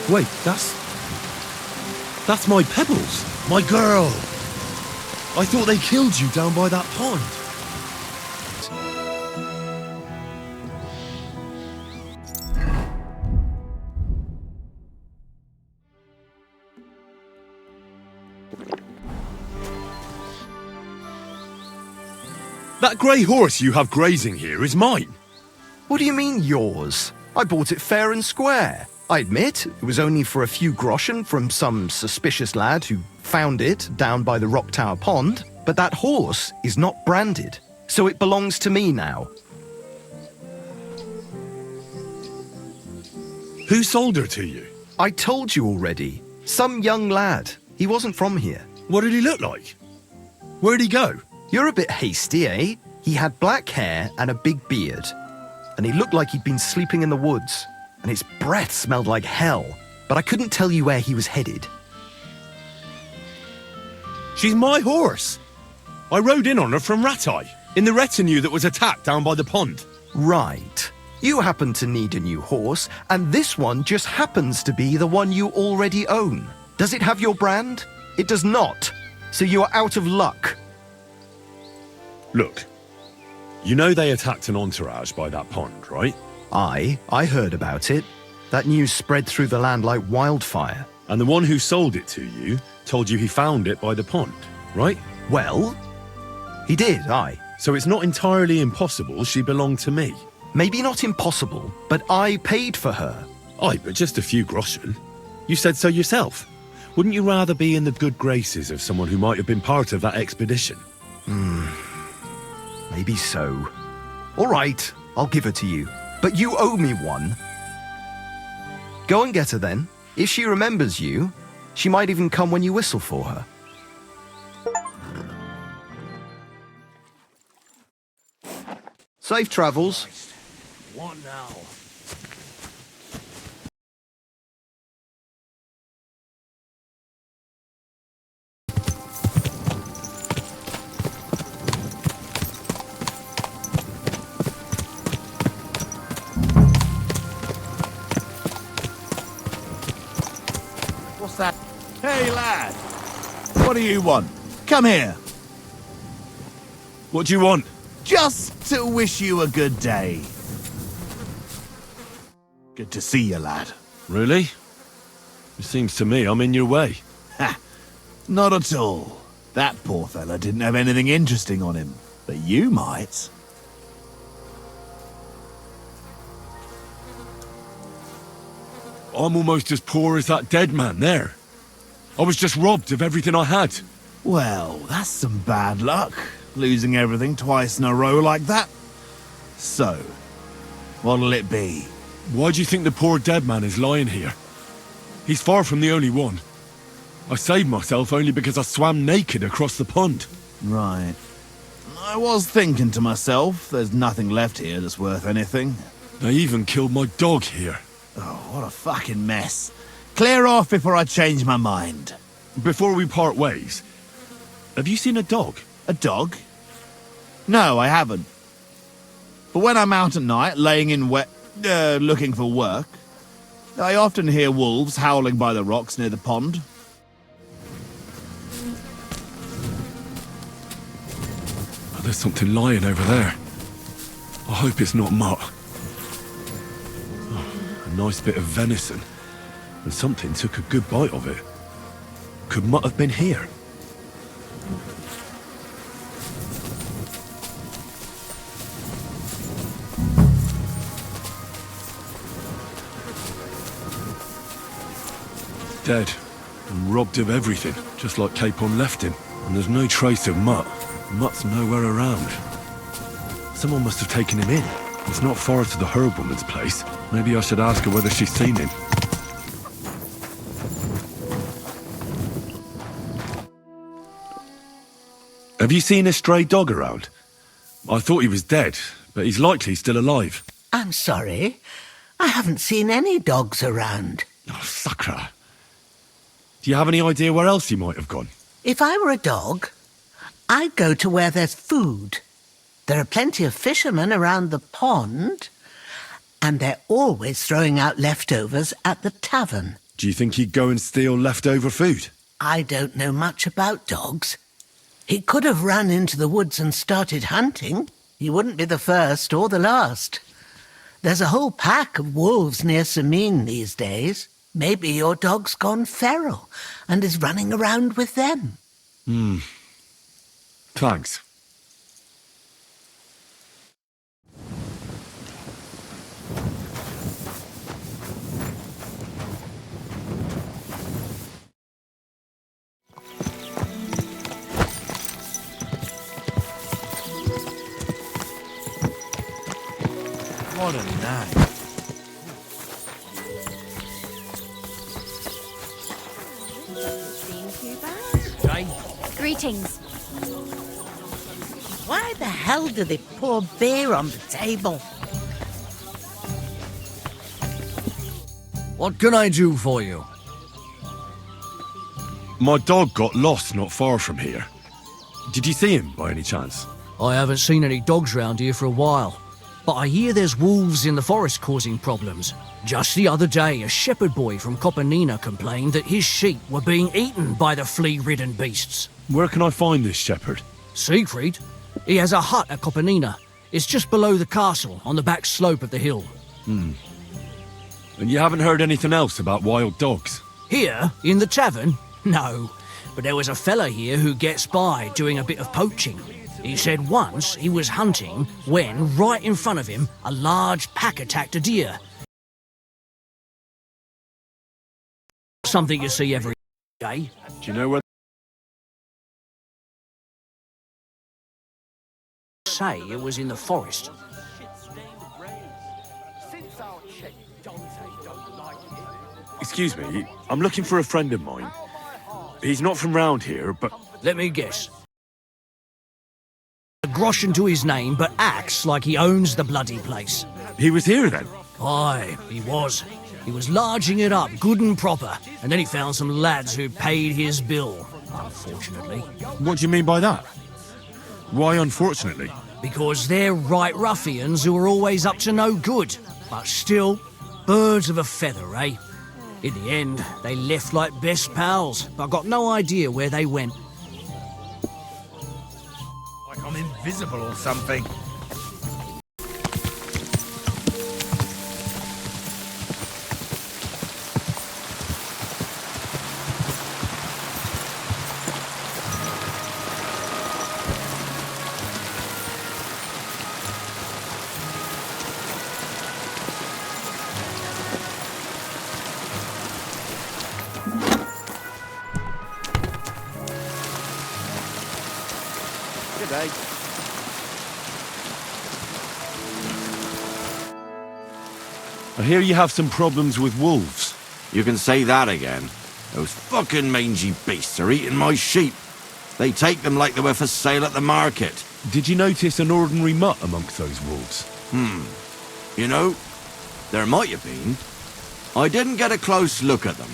Wait, that's my Pebbles, my girl. I thought they killed you down by that pond. That grey horse you have grazing here is mine. What do you mean, yours? I bought it fair and square. I admit, it was only for a few groschen from some suspicious lad who found it down by the Rock Tower Pond, but that horse is not branded, so it belongs to me now. Who sold her to you? I told you already. Some young lad. He wasn't from here. What did he look like? Where'd he go? You're a bit hasty, eh? He had black hair and a big beard, and he looked like he'd been sleeping in the woods. And his breath smelled like hell, but I couldn't tell you where he was headed. She's my horse. I rode in on her from Ratai, in the retinue that was attacked down by the pond. Right. You happen to need a new horse, and this one just happens to be the one you already own. Does it have your brand? It does not, so you are out of luck. Look, you know they attacked an entourage by that pond, right? I heard about it. That news spread through the land like wildfire. And the one who sold it to you told you he found it by the pond, right? Well, he did, aye. So it's not entirely impossible she belonged to me. Maybe not impossible, but I paid for her. Aye, but just a few groschen. You said so yourself. Wouldn't you rather be in the good graces of someone who might have been part of that expedition? Maybe so. All right, I'll give her to you. But you owe me one. Go and get her then. If she remembers you, she might even come when you whistle for her. Safe travels. What now? What's that? Hey, lad! What do you want? Come here. What do you want? Just to wish you a good day. Good to see you, lad. Really? It seems to me I'm in your way. Ha! Not at all. That poor fella didn't have anything interesting on him. But you might. I'm almost as poor as that dead man there. I was just robbed of everything I had. Well, that's some bad luck. Losing everything twice in a row like that. So, what'll it be? Why do you think the poor dead man is lying here? He's far from the only one. I saved myself only because I swam naked across the pond. Right. I was thinking to myself, there's nothing left here that's worth anything. They even killed my dog here. Oh, what a fucking mess. Clear off before I change my mind. Before we part ways, have you seen a dog? A dog? No, I haven't. But when I'm out at night, laying in looking for work, I often hear wolves howling by the rocks near the pond. Oh, there's something lying over there. I hope it's not Mutt. Oh, a nice bit of venison. And something took a good bite of it. Could Mutt have been here? Dead, and robbed of everything, just like Capon left him. And there's no trace of Mutt. Mutt's nowhere around. Someone must have taken him in. It's not far to the herb woman's place. Maybe I should ask her whether she's seen him. Have you seen a stray dog around? I thought he was dead, but he's likely still alive. I'm sorry. I haven't seen any dogs around. Oh, Sakra. Do you have any idea where else he might have gone? If I were a dog, I'd go to where there's food. There are plenty of fishermen around the pond, and they're always throwing out leftovers at the tavern. Do you think he'd go and steal leftover food? I don't know much about dogs. He could have run into the woods and started hunting. He wouldn't be the first or the last. There's a whole pack of wolves near Sameen these days. Maybe your dog's gone feral and is running around with them. Thanks. What a night. Greetings. Why the hell do they pour beer on the table? What can I do for you? My dog got lost not far from here. Did you see him by any chance? I haven't seen any dogs round here for a while, but I hear there's wolves in the forest causing problems. Just the other day, a shepherd boy from Copenina complained that his sheep were being eaten by the flea-ridden beasts. Where can I find this shepherd? Siegfried? He has a hut at Copenina. It's just below the castle, on the back slope of the hill. And you haven't heard anything else about wild dogs? Here, in the tavern? No. But there was a fella here who gets by doing a bit of poaching. He said once he was hunting when, right in front of him, a large pack attacked a deer. Something you see every day. Do you know where... Say it was in the forest. Excuse me, I'm looking for a friend of mine. He's not from round here, but... Let me guess. A groschen to his name, but acts like he owns the bloody place. He was here then? Aye, he was. He was larging it up, good and proper, and then he found some lads who paid his bill, unfortunately. What do you mean by that? Why unfortunately? Because they're right ruffians who are always up to no good. But still, birds of a feather, eh? In the end, they left like best pals, but I got no idea where they went. Like I'm invisible or something. G'day. I hear you have some problems with wolves. You can say that again. Those fucking mangy beasts are eating my sheep. They take them like they were for sale at the market. Did you notice an ordinary mutt amongst those wolves? You know, there might have been. I didn't get a close look at them,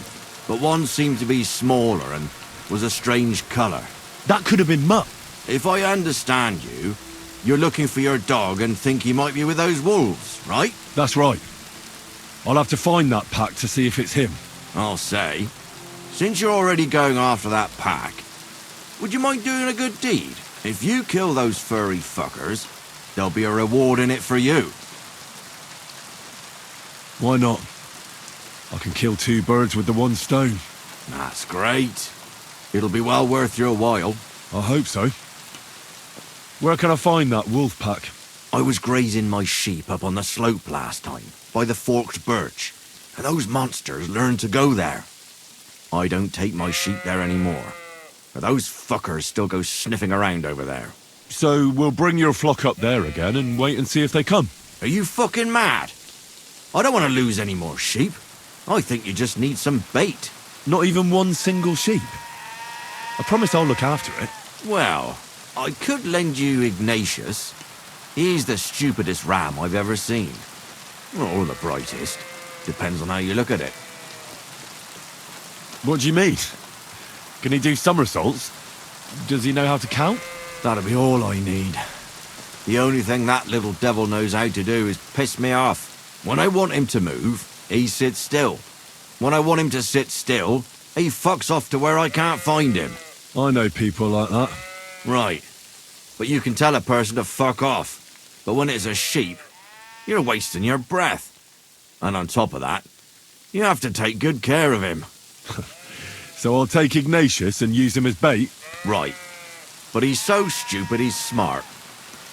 but one seemed to be smaller and was a strange colour. That could have been Mutt. If I understand you, you're looking for your dog and think he might be with those wolves, right? That's right. I'll have to find that pack to see if it's him. I'll say, since you're already going after that pack, would you mind doing a good deed? If you kill those furry fuckers, there'll be a reward in it for you. Why not? I can kill two birds with the one stone. That's great. It'll be well worth your while. I hope so. Where can I find that wolf pack? I was grazing my sheep up on the slope last time, by the forked birch, and those monsters learned to go there. I don't take my sheep there anymore, but those fuckers still go sniffing around over there. So we'll bring your flock up there again and wait and see if they come. Are you fucking mad? I don't want to lose any more sheep. I think you just need some bait. Not even one single sheep. I promise I'll look after it. Well, I could lend you Ignatius. He's the stupidest ram I've ever seen. Or the brightest. Depends on how you look at it. What do you mean? Can he do somersaults? Does he know how to count? That'll be all I need. The only thing that little devil knows how to do is piss me off. When I want him to move, he sits still. When I want him to sit still, he fucks off to where I can't find him. I know people like that. Right. But you can tell a person to fuck off. But when it's a sheep, you're wasting your breath. And on top of that, you have to take good care of him. So I'll take Ignatius and use him as bait? Right. But he's so stupid he's smart.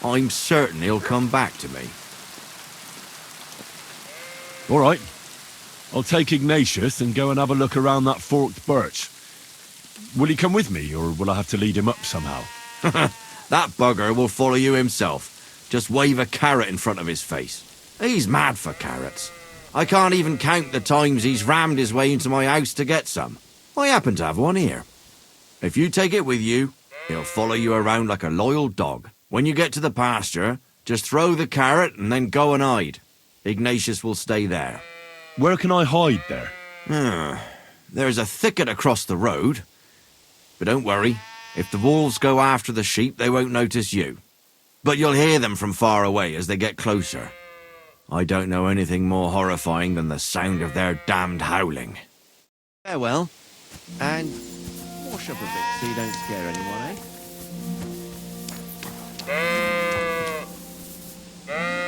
I'm certain he'll come back to me. All right. I'll take Ignatius and go and have a look around that forked birch. Will he come with me, or will I have to lead him up somehow? That bugger will follow you himself. Just wave a carrot in front of his face. He's mad for carrots. I can't even count the times he's rammed his way into my house to get some. I happen to have one here. If you take it with you, he'll follow you around like a loyal dog. When you get to the pasture, just throw the carrot and then go and hide. Ignatius will stay there. Where can I hide there? There's a thicket across the road. But don't worry, if the wolves go after the sheep, they won't notice you. But you'll hear them from far away as they get closer. I don't know anything more horrifying than the sound of their damned howling. Farewell, and wash up a bit so you don't scare anyone, eh?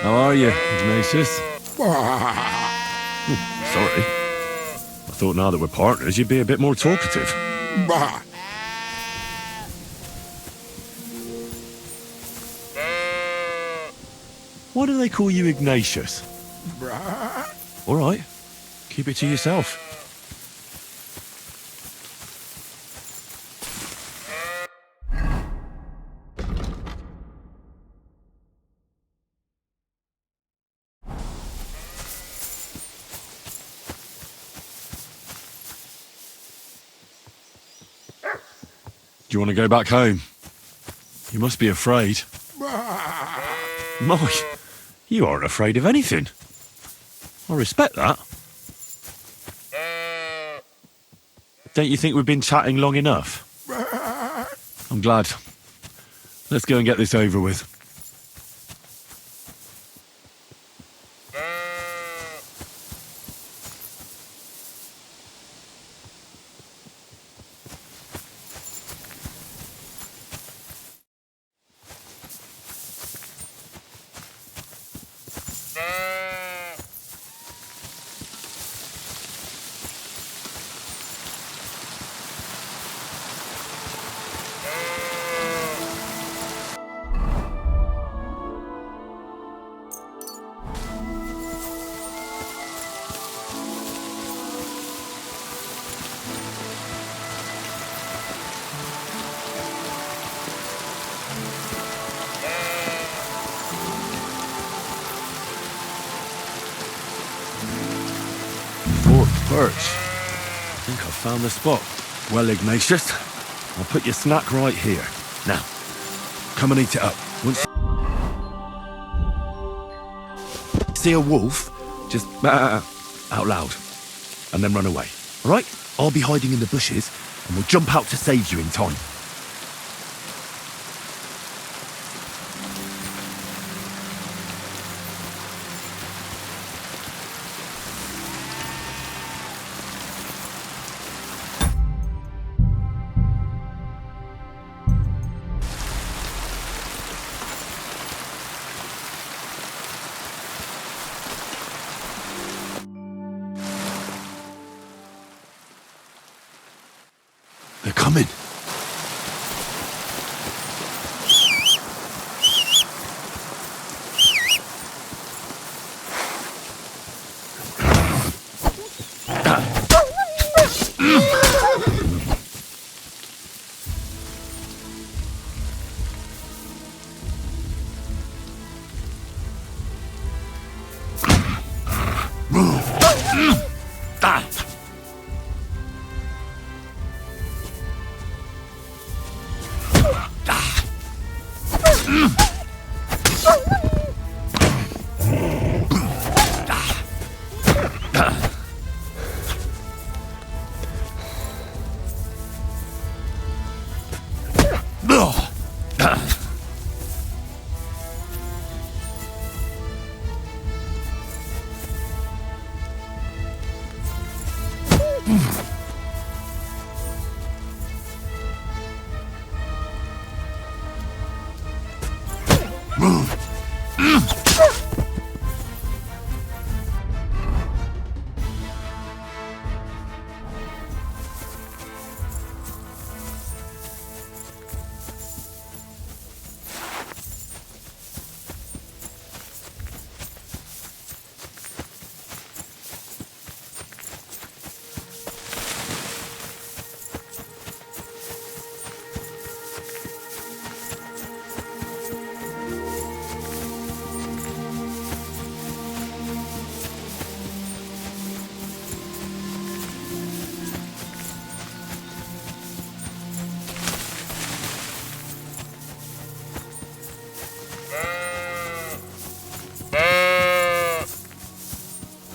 How are you, Ignatius? Sorry. I thought now that we're partners, you'd be a bit more talkative. Why do they call you Ignatius? All right. Keep it to yourself. Do you want to go back home? You must be afraid. My, you aren't afraid of anything. I respect that. Don't you think we've been chatting long enough? I'm glad. Let's go and get this over with. Birch. I think I've found the spot. Well, Ignatius, I'll put your snack right here. Now, come and eat it up. Once you see a wolf, just out loud, and then run away. All right? I'll be hiding in the bushes, and we'll jump out to save you in time. They're coming.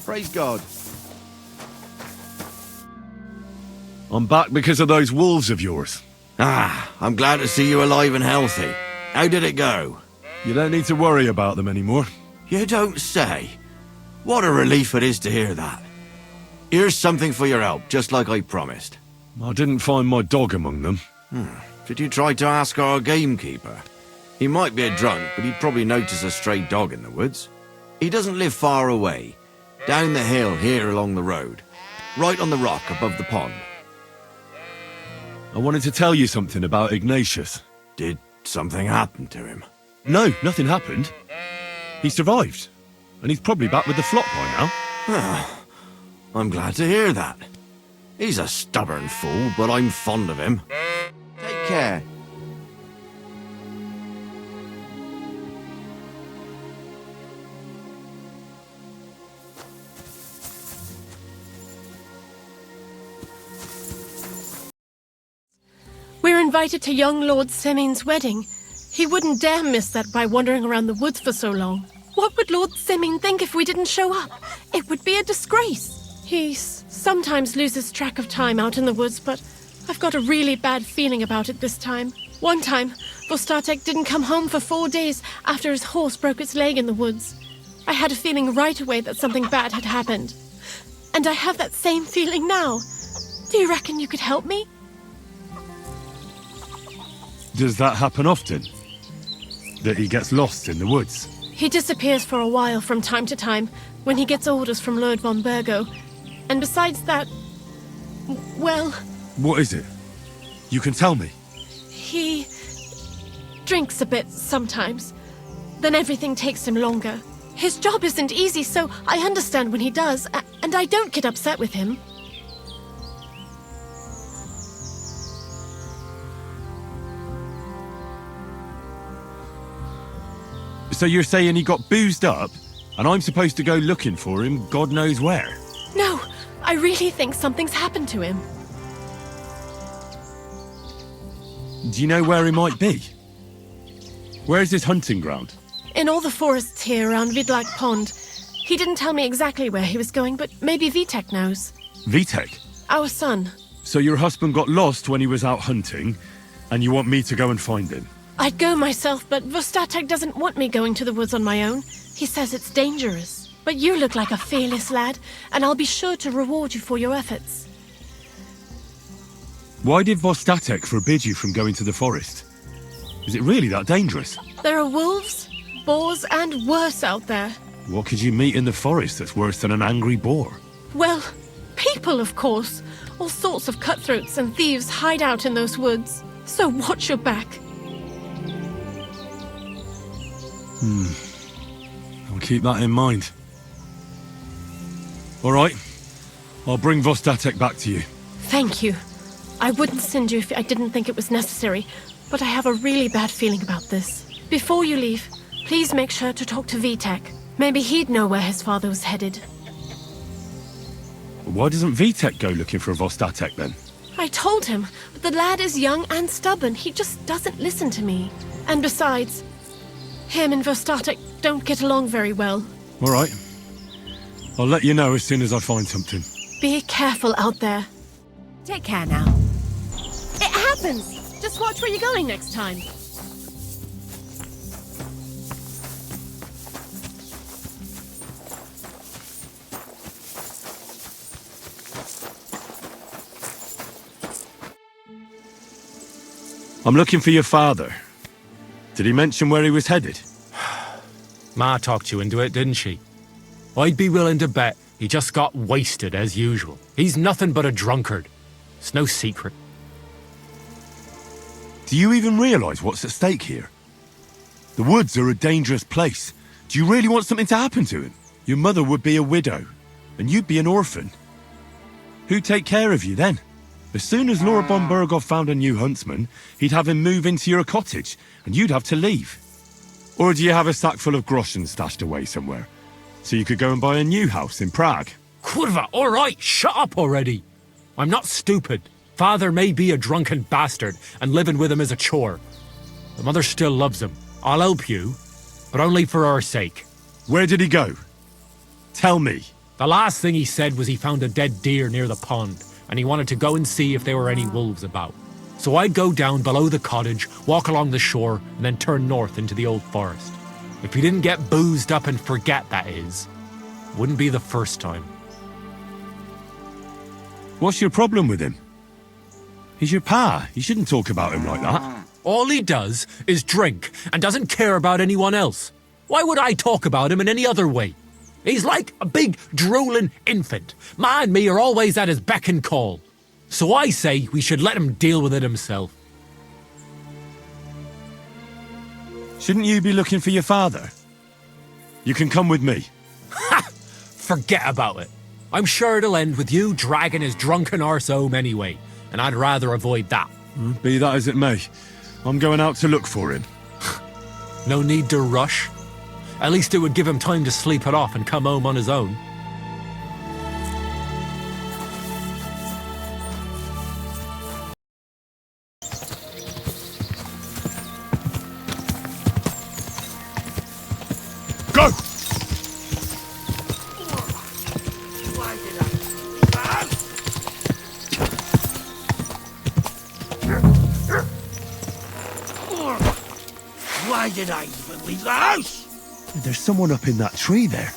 Praise God. I'm back because of those wolves of yours. Ah, I'm glad to see you alive and healthy. How did it go? You don't need to worry about them anymore. You don't say. What a relief it is to hear that. Here's something for your help, just like I promised. I didn't find my dog among them. Did you try to ask our gamekeeper? He might be a drunk, but he'd probably notice a stray dog in the woods. He doesn't live far away. Down the hill here along the road. Right on the rock above the pond. I wanted to tell you something about Ignatius. Did something happen to him? No, nothing happened. He survived. And he's probably back with the flock by now. I'm glad to hear that. He's a stubborn fool, but I'm fond of him. Take care. We're invited to young Lord Semin's wedding. He wouldn't dare miss that by wandering around the woods for so long. What would Lord Semin think if we didn't show up? It would be a disgrace. He sometimes loses track of time out in the woods, but I've got a really bad feeling about it this time. One time, Vostatek didn't come home for 4 days after his horse broke its leg in the woods. I had a feeling right away that something bad had happened. And I have that same feeling now. Do you reckon you could help me? Does that happen often? That he gets lost in the woods? He disappears for a while from time to time when he gets orders from Lord von Burgo. And besides that, well... What is it? You can tell me. He drinks a bit sometimes. Then everything takes him longer. His job isn't easy, so I understand when he does, and I don't get upset with him. So you're saying he got boozed up, and I'm supposed to go looking for him God knows where? No, I really think something's happened to him. Do you know where he might be? Where's his hunting ground? In all the forests here around Vidlak Pond. He didn't tell me exactly where he was going, but maybe Vitek knows. Vitek? Our son. So your husband got lost when he was out hunting, and you want me to go and find him? I'd go myself, but Vostatek doesn't want me going to the woods on my own. He says it's dangerous. But you look like a fearless lad, and I'll be sure to reward you for your efforts. Why did Vostatek forbid you from going to the forest? Is it really that dangerous? There are wolves, boars, and worse out there. What could you meet in the forest that's worse than an angry boar? Well, people, of course. All sorts of cutthroats and thieves hide out in those woods. So watch your back. I'll keep that in mind. All right. I'll bring Vostatek back to you. Thank you. I wouldn't send you if I didn't think it was necessary, but I have a really bad feeling about this. Before you leave, please make sure to talk to Vitek. Maybe he'd know where his father was headed. Why doesn't Vitek go looking for Vostatek then? I told him, but the lad is young and stubborn. He just doesn't listen to me. And besides, him and Vostatek don't get along very well. All right. I'll let you know as soon as I find something. Be careful out there. Take care now. It happens! Just watch where you're going next time. I'm looking for your father. Did he mention where he was headed? Ma talked you into it, didn't she? I'd be willing to bet he just got wasted as usual. He's nothing but a drunkard. It's no secret. Do you even realise what's at stake here? The woods are a dangerous place. Do you really want something to happen to him? Your mother would be a widow, and you'd be an orphan. Who'd take care of you then? As soon as Lord von Burgov found a new huntsman, he'd have him move into your cottage, and you'd have to leave. Or do you have a sack full of groschen stashed away somewhere, so you could go and buy a new house in Prague? Kurva, all right, shut up already. I'm not stupid. Father may be a drunken bastard, and living with him is a chore. The mother still loves him. I'll help you, but only for our sake. Where did he go? Tell me. The last thing he said was he found a dead deer near the pond, and he wanted to go and see if there were any wolves about. So I'd go down below the cottage, walk along the shore, and then turn north into the old forest. If he didn't get boozed up and forget, that is. Wouldn't be the first time. What's your problem with him? He's your pa. You shouldn't talk about him like that. All he does is drink and doesn't care about anyone else. Why would I talk about him in any other way? He's like a big, drooling infant. Ma and me are always at his beck and call. So I say we should let him deal with it himself. Shouldn't you be looking for your father? You can come with me. Ha! Forget about it. I'm sure it'll end with you dragging his drunken arse home anyway, and I'd rather avoid that. Be that as it may, I'm going out to look for him. No need to rush. At least it would give him time to sleep it off and come home on his own. Go! Why did I even leave the house? There's someone up in that tree there.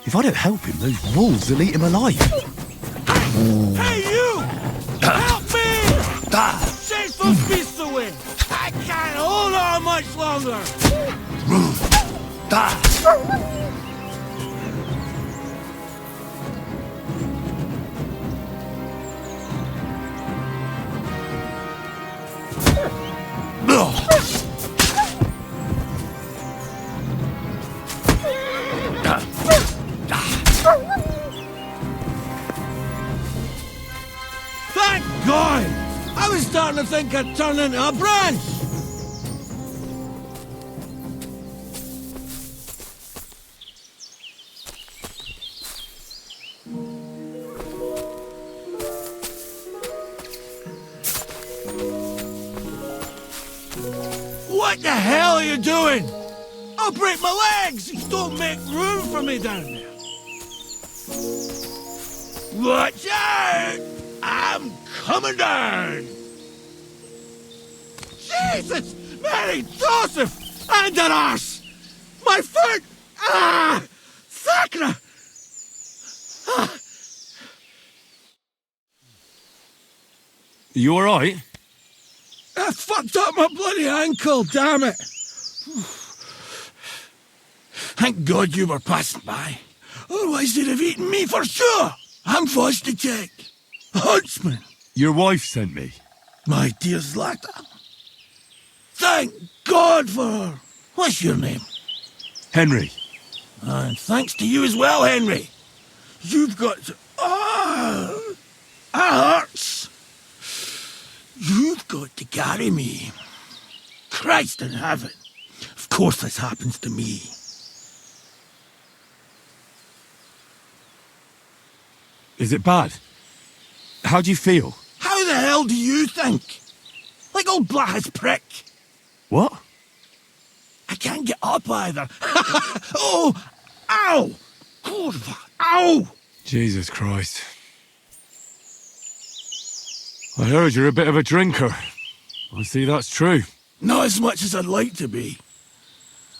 If I don't help him, those wolves will eat him alive. Hey, you! Help me! Chase those beasts away! I can't hold on much longer! Thank God! I was starting to think I'd turn into a branch! What the hell are you doing? I'll break my legs! You don't make room for me down there. Watch out! I'm coming down! Jesus! Mary Joseph! And an arse! My foot! Ah! Sacra! Ah. You alright? I fucked up my bloody ankle, damn it! Thank God you were passing by. Otherwise they'd have eaten me for sure! I'm forced to check. Huntsman! Your wife sent me. My dear Zlata. Thank God for her. What's your name? Henry. And thanks to you as well, Henry. You've got to... Oh, that hurts. You've got to carry me. Christ in heaven. Of course this happens to me. Is it bad? How do you feel? How the hell do you think? Like old Black's prick. What? I can't get up either. Oh! Ow! Kurva! Ow! Jesus Christ. I heard you're a bit of a drinker. I see that's true. Not as much as I'd like to be.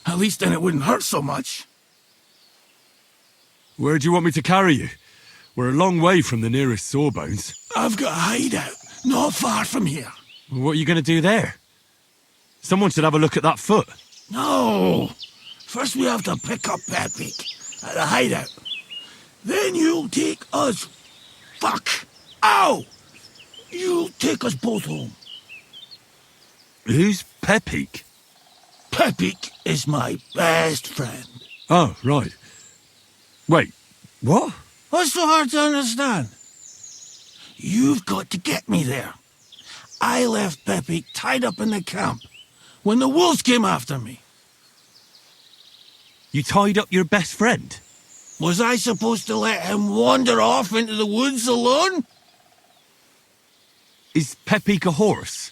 At least then it wouldn't hurt so much. Where do you want me to carry you? We're a long way from the nearest sawbones. I've got a hideout, not far from here. What are you going to do there? Someone should have a look at that foot. No! First we have to pick up Pepik at the hideout. Then you'll take us... Fuck! Ow! You'll take us both home. Who's Pepik? Pepik is my best friend. Oh, right. Wait, what? What's so hard to understand? You've got to get me there. I left Pepik tied up in the camp when the wolves came after me. You tied up your best friend? Was I supposed to let him wander off into the woods alone? Is Pepik a horse?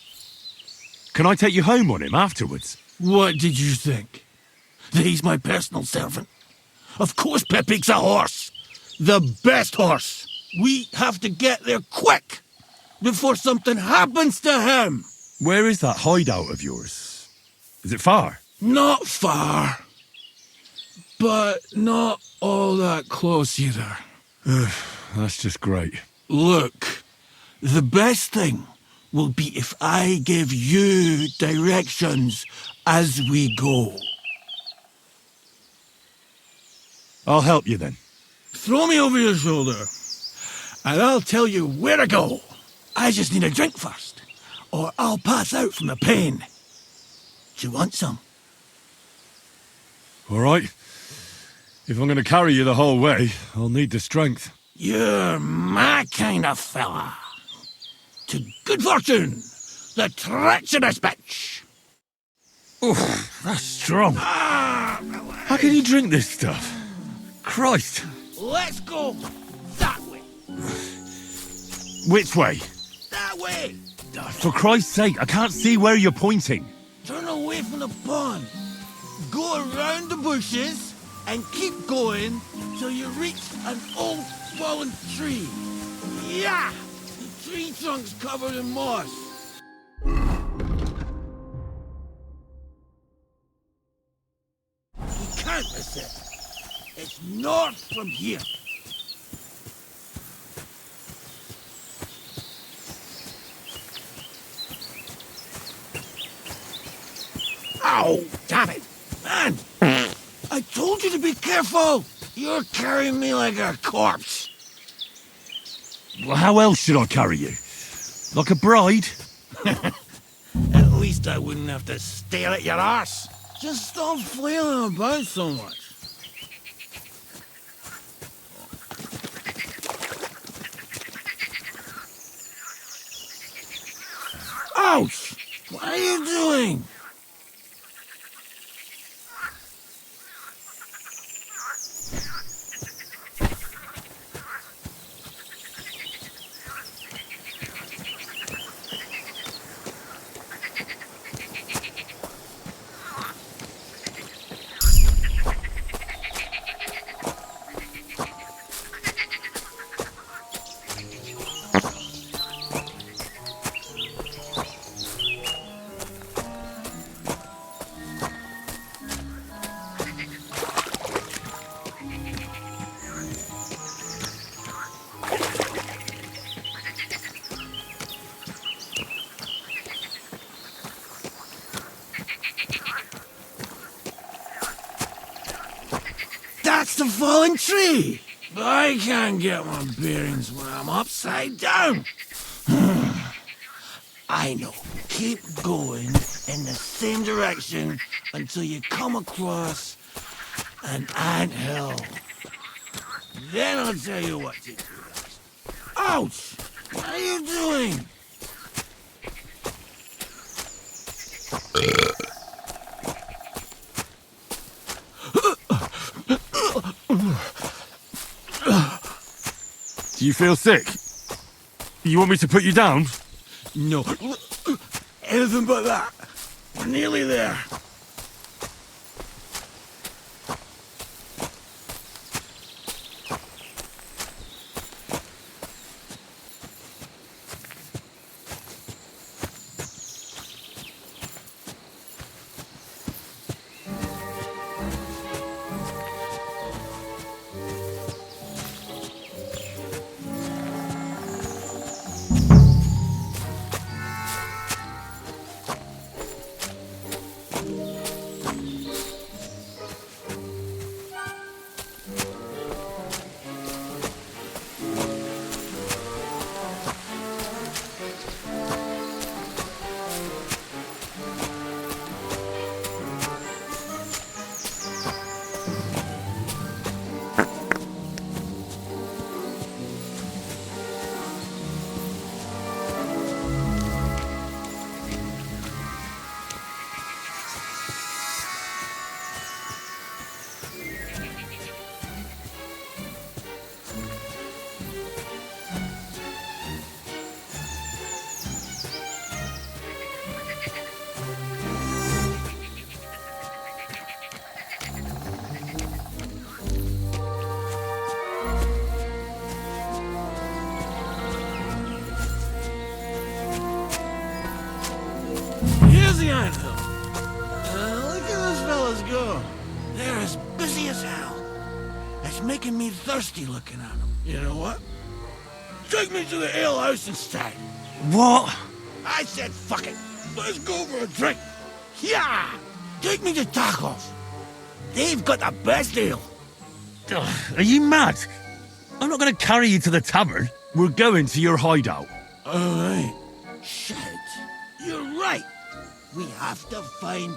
Can I take you home on him afterwards? What did you think? That he's my personal servant? Of course Pepik's a horse. The best horse. We have to get there quick before something happens to him. Where is that hideout of yours? Is it far? Not far. But not all that close either. That's just great. Look, the best thing will be if I give you directions as we go. I'll help you then. Throw me over your shoulder, and I'll tell you where to go. I just need a drink first, or I'll pass out from the pain. Do you want some? All right. If I'm going to carry you the whole way, I'll need the strength. You're my kind of fella. To good fortune, the treacherous bitch. Oof, that's strong. How can you drink this stuff? Christ. Let's go that way. Which way? That way. For Christ's sake, I can't see where you're pointing. Turn away from the pond. Go around the bushes and keep going till you reach an old fallen tree. Yeah! The tree trunk's covered in moss. You can't miss it. It's north from here. Ow! Damn it! Man! I told you to be careful! You're carrying me like a corpse. Well, how else should I carry you? Like a bride? At least I wouldn't have to stare at your arse. Just stop flailing about so much. Ouch! What are you doing? That's the fallen tree. I can't get my bearings when I'm upside down. I know. Keep going in the same direction until you come across an anthill. Then I'll tell you what to do next. Ouch! What are you doing? Do you feel sick? You want me to put you down? No. Anything but that. We're nearly there. Here's the anthill. Look at those fellas go. They're as busy as hell. It's making me thirsty looking at them. You know what? Take me to the ale house instead. What? I said fuck it. Let's go for a drink. Yeah! Take me to tacos. They've got the best ale. Are you mad? I'm not going to carry you to the tavern. We're going to your hideout. Alright. Shit. You're right. We have to find...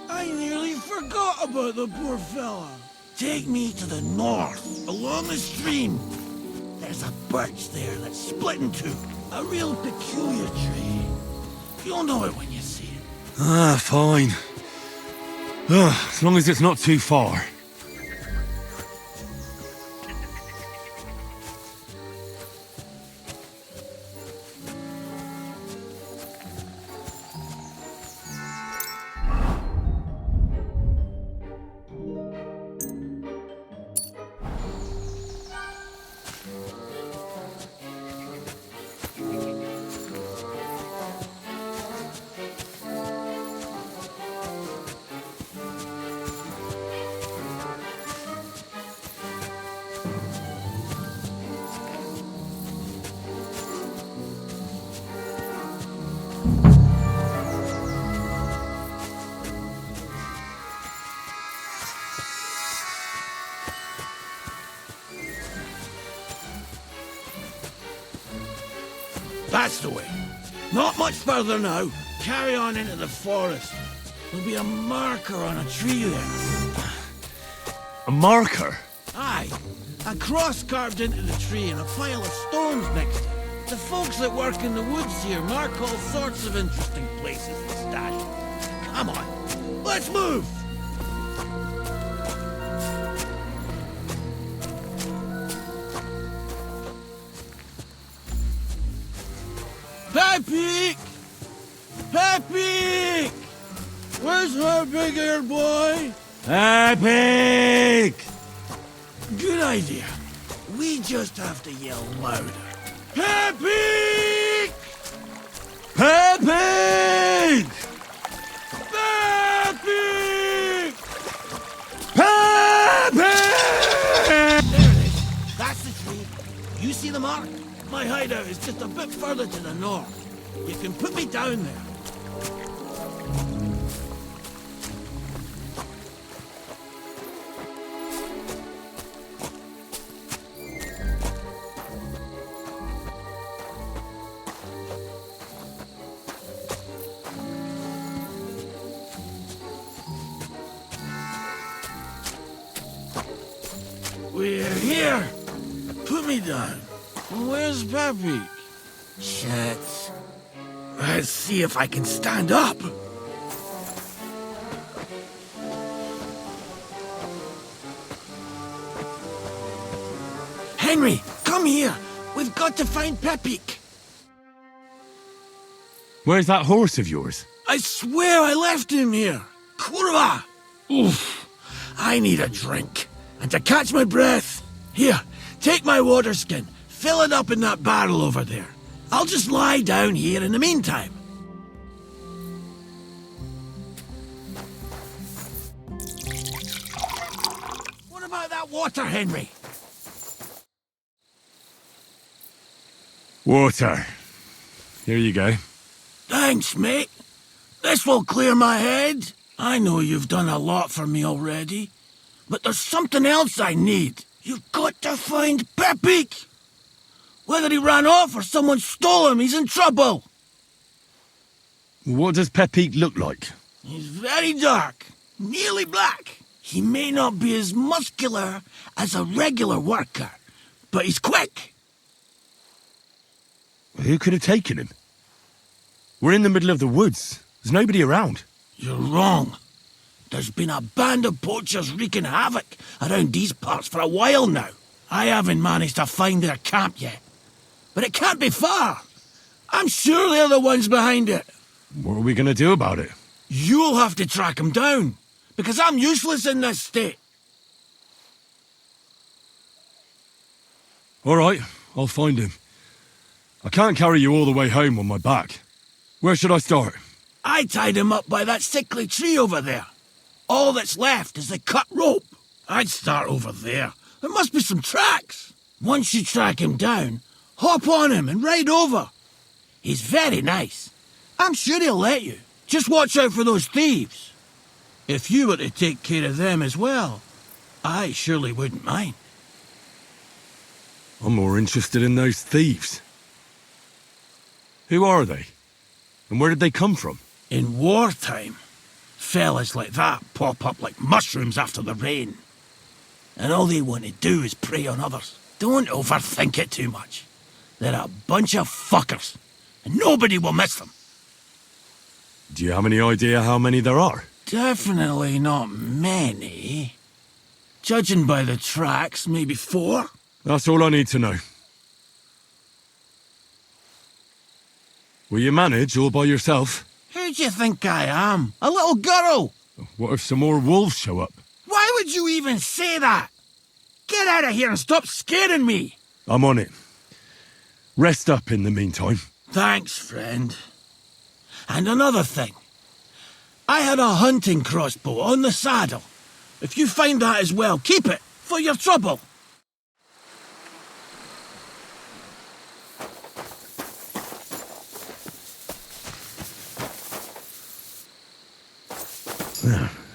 I nearly forgot about the poor fella. Take me to the north, along the stream. There's a birch there that's split in two. A real peculiar tree. You'll know it when you see it. Ah, fine. As long as it's not too far. That's the way. Not much further now. Carry on into the forest. There'll be a marker on a tree there. A marker? Aye. A cross carved into the tree and a pile of stones next to it. The folks that work in the woods here mark all sorts of interesting places to stash. Come on. Let's move! Pepe! Pepe! Where's her big ear boy? Epic! Good idea. We just have to yell louder. Pepe! Epic! Pepe! Epic! There it is. That's the tree. You see the mark? My hideout is just a bit further to the north. You can put me down there. We're here. Put me down. Where's Pepe? Shit. Let's see if I can stand up. Henry, come here. We've got to find Pepe. Where's that horse of yours? I swear I left him here. Kurwa! Oof. I need a drink. And to catch my breath, here, take my water skin. Fill it up in that barrel over there. I'll just lie down here in the meantime. What about that water, Henry? Water. Here you go. Thanks, mate. This will clear my head. I know you've done a lot for me already. But there's something else I need. You've got to find Pepe. Whether he ran off or someone stole him, he's in trouble. What does Pepe look like? He's very dark, nearly black. He may not be as muscular as a regular worker, but he's quick. Who could have taken him? We're in the middle of the woods. There's nobody around. You're wrong. There's been a band of poachers wreaking havoc around these parts for a while now. I haven't managed to find their camp yet. But it can't be far. I'm sure they're the ones behind it. What are we going to do about it? You'll have to track them down, because I'm useless in this state. All right, I'll find him. I can't carry you all the way home on my back. Where should I start? I tied him up by that sickly tree over there. All that's left is the cut rope. I'd start over there. There must be some tracks. Once you track him down, hop on him and ride over. He's very nice. I'm sure he'll let you. Just watch out for those thieves. If you were to take care of them as well, I surely wouldn't mind. I'm more interested in those thieves. Who are they? And where did they come from? In wartime, fellas like that pop up like mushrooms after the rain. And all they want to do is prey on others. Don't overthink it too much. They're a bunch of fuckers, and nobody will miss them. Do you have any idea how many there are? Definitely not many. Judging by the tracks, maybe 4. That's all I need to know. Will you manage all by yourself? Who do you think I am? A little girl? What if some more wolves show up? Why would you even say that? Get out of here and stop scaring me! I'm on it. Rest up in the meantime. Thanks, friend. And another thing. I had a hunting crossbow on the saddle. If you find that as well, keep it, for your trouble.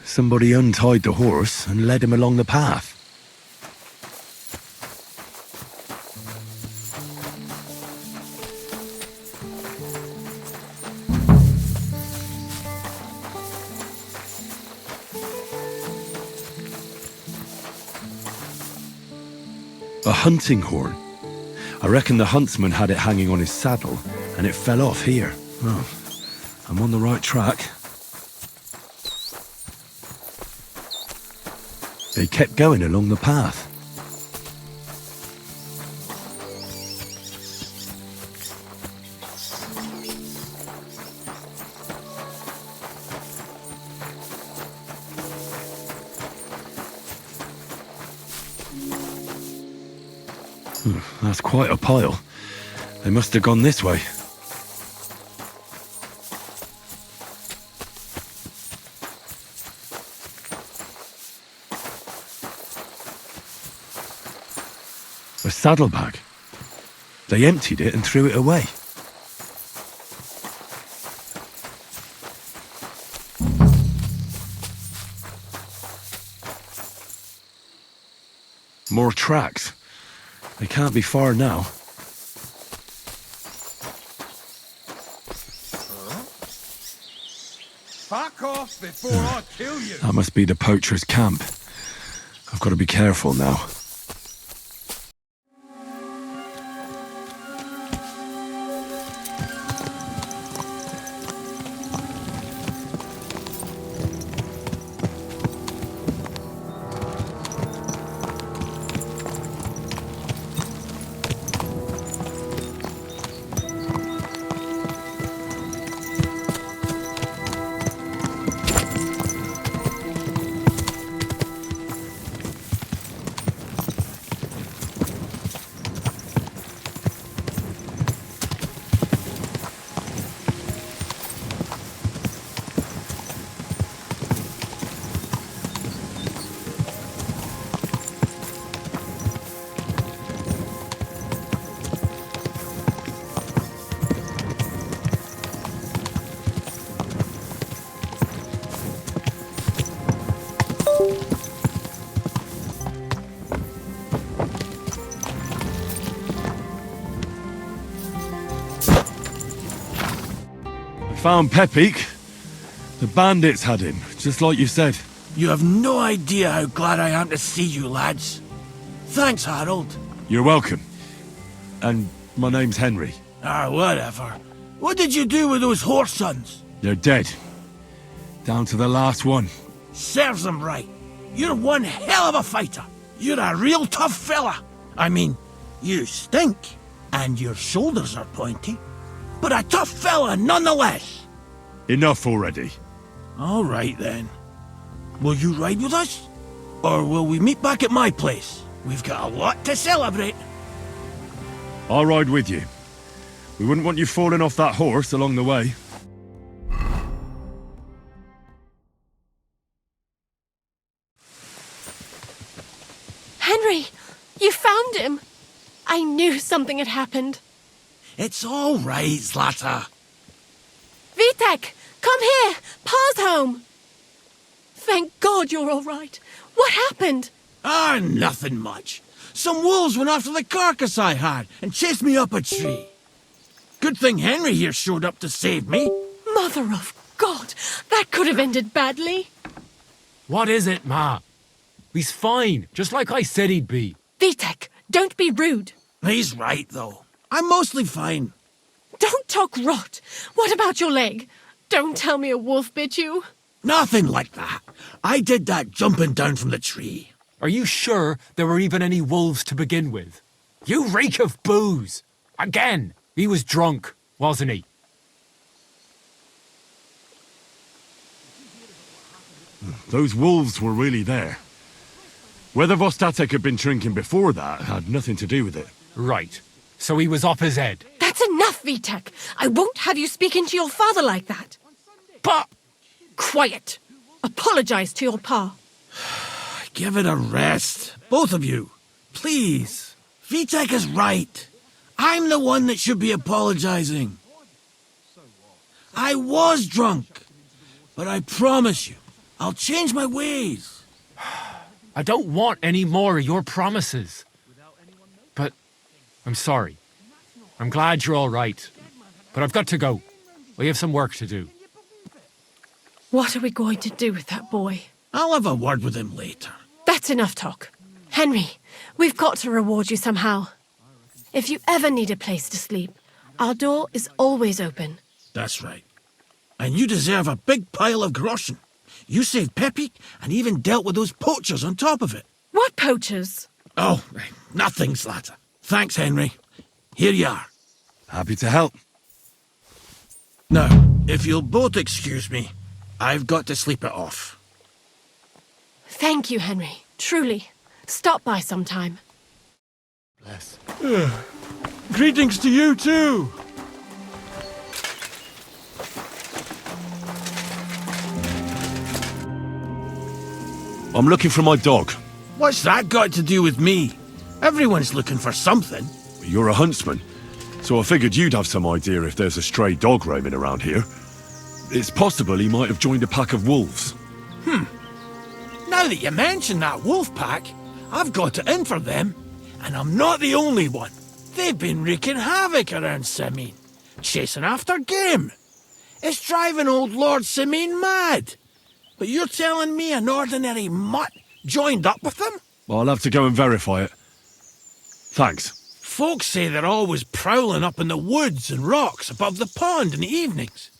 Somebody untied the horse and led him along the path. A hunting horn. I reckon the huntsman had it hanging on his saddle, and it fell off here. Oh, I'm on the right track. They kept going along the path. That's quite a pile. They must have gone this way. A saddlebag. They emptied it and threw it away. More tracks. They can't be far now. Fuck off before I kill you! That must be the poacher's camp. I've got to be careful now. Found Pepik. The bandits had him, just like you said. You have no idea how glad I am to see you, lads. Thanks, Harold. You're welcome. And my name's Henry. Whatever. What did you do with those horse sons? They're dead. Down to the last one. Serves them right. You're one hell of a fighter. You're a real tough fella. I mean, you stink, and your shoulders are pointy. But a tough fella nonetheless. Enough already. All right then. Will you ride with us? Or will we meet back at my place? We've got a lot to celebrate. I'll ride with you. We wouldn't want you falling off that horse along the way. I knew something had happened. It's all right, Zlata. Vitek, come here. Pa's home. Thank God you're all right. What happened? Nothing much. Some wolves went after the carcass I had and chased me up a tree. Good thing Henry here showed up to save me. Mother of God, that could have ended badly. What is it, Ma? He's fine, just like I said he'd be. Vitek, don't be rude. He's right, though. I'm mostly fine. Don't talk rot. What about your leg? Don't tell me a wolf bit you. Nothing like that. I did that jumping down from the tree. Are you sure there were even any wolves to begin with? You reek of booze! Again! He was drunk, wasn't he? Those wolves were really there. Whether Vostatek had been drinking before that had nothing to do with it. Right. So he was off his head. That's enough, Vitek. I won't have you speaking to your father like that. But Quiet. Apologize to your pa. give it a rest. Both of you. Please. Vitek is right. I'm the one that should be apologizing. I was drunk. But I promise you, I'll change my ways. I don't want any more of your promises. But I'm sorry. I'm glad you're all right. But I've got to go. We have some work to do. What are we going to do with that boy? I'll have a word with him later. That's enough talk. Henry, we've got to reward you somehow. If you ever need a place to sleep, our door is always open. That's right. And you deserve a big pile of groschen. You saved Peppy and even dealt with those poachers on top of it. What poachers? Oh, nothing, Zlata. Thanks, Henry. Here you are. Happy to help. Now, if you'll both excuse me, I've got to sleep it off. Thank you, Henry. Truly. Stop by sometime. Bless. Greetings to you too. I'm looking for my dog. What's that got to do with me? Everyone's looking for something. You're a huntsman, so I figured you'd have some idea if there's a stray dog roaming around here. It's possible he might have joined a pack of wolves. Now that you mention that wolf pack, I've got it in for them. And I'm not the only one. They've been wreaking havoc around Simene, chasing after game. It's driving old Lord Simene mad. But you're telling me an ordinary mutt joined up with them? I'll have to go and verify it. Thanks. Folks say they're always prowling up in the woods and rocks above the pond in the evenings.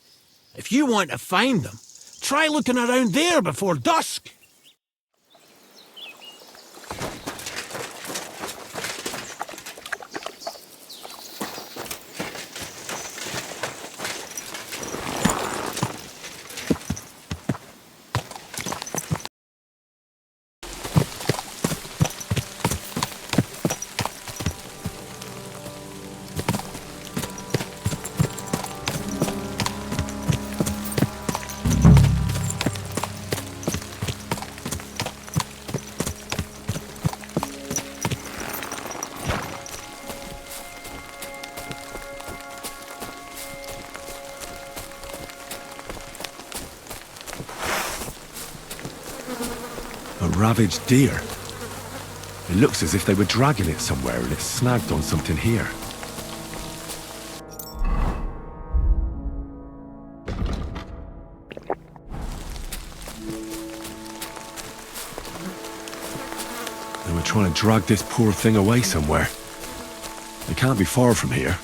If you want to find them, try looking around there before dusk. A ravaged deer. It looks as if they were dragging it somewhere and it's snagged on something here. They were trying to drag this poor thing away somewhere. They can't be far from here.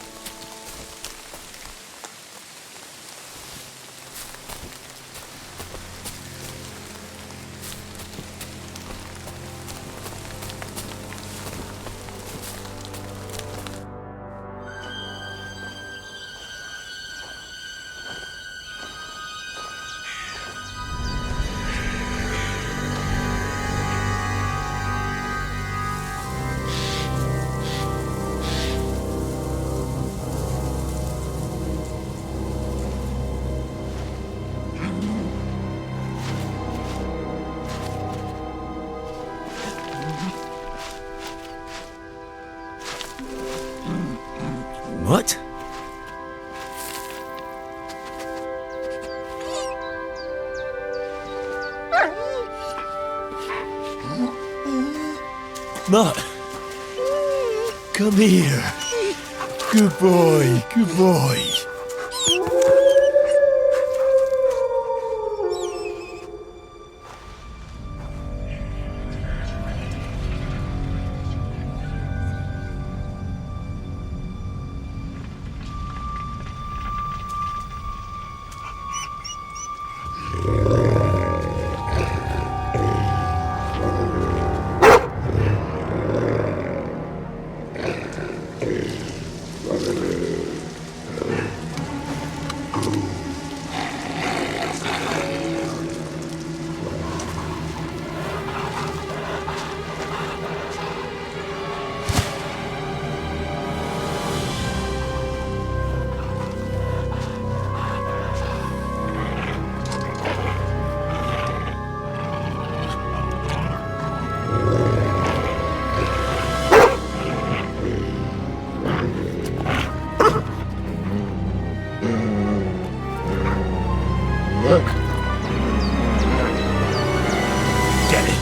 Mutt. Come here. Good boy, good boy. Get it.